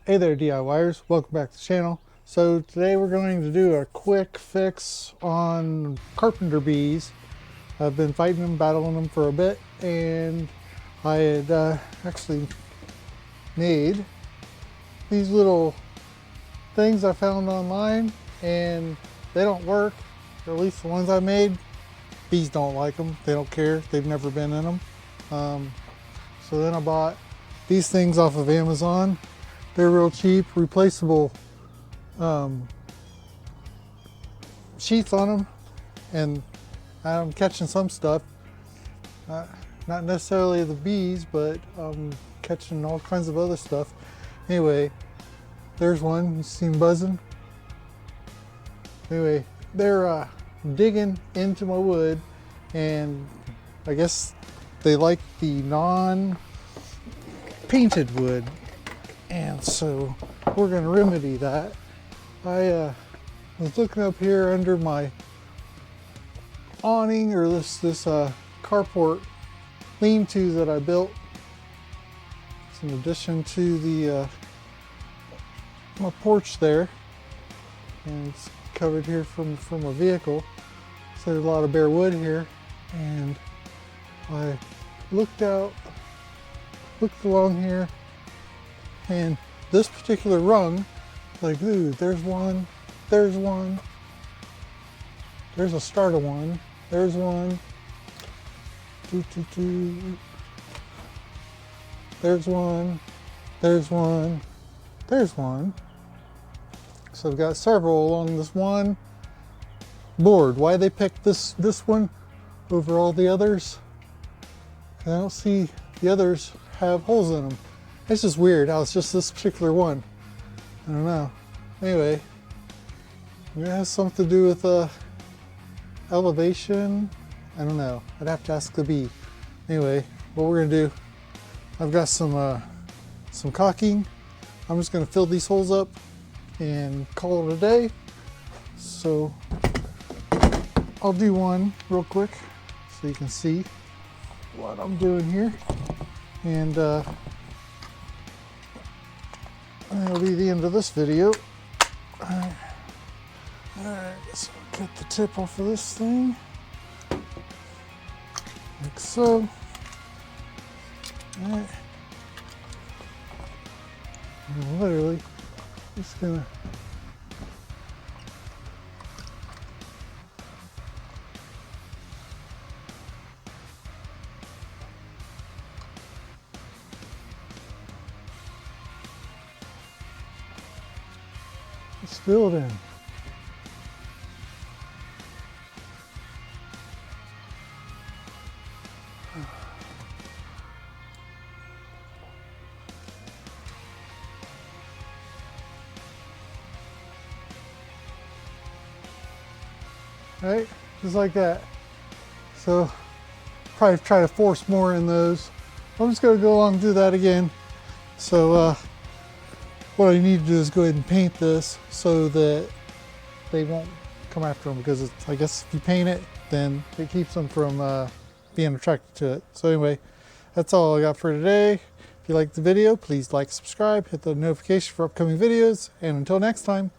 Hey there DIYers, welcome back to the channel. So today we're going to do a quick fix on Carpenter bees. I've been fighting them, battling them for a bit, and I had actually made these little things I found online, and they don't work, or at least the ones I made. Bees don't like them, they don't care, they've never been in them. So then I bought these things off of Amazon. They're real cheap, replaceable sheaths on them, and I'm catching some stuff. Not necessarily the bees, but I'm catching all kinds of other stuff. Anyway, there's one, you see them buzzing? Anyway, they're digging into my wood, and I guess they like the non-painted wood. And so we're going to remedy that. I was looking up here under my awning, or this carport lean-to that I built. It's in addition to the my porch there, and it's covered here from a vehicle. So there's a lot of bare wood here, and I looked along here. And this particular rung, like, ooh, there's one, there's one, there's a start of one, there's one, there's one, there's one, there's one. So I've got several along this one board. Why they picked this one over all the others? I don't see the others have holes in them. It's just weird how it's just this particular one. I don't know. Anyway, it has something to do with elevation. I don't know. I'd have to ask the bee. Anyway, what we're gonna do, I've got some caulking. I'm just gonna fill these holes up and call it a day. So I'll do one real quick so you can see what I'm doing here. And that'll be the end of this video. Alright, so get the tip off of this thing, like so. Alright, I'm literally just gonna fill it in. Right, just like that. So probably try to force more in those. I'm just going to go along and do that again. So what I need to do is go ahead and paint this so that they won't come after them, because I guess if you paint it, then it keeps them from being attracted to it. So anyway, that's all I got for today. If you liked the video, please like, subscribe, hit the notification for upcoming videos, and until next time.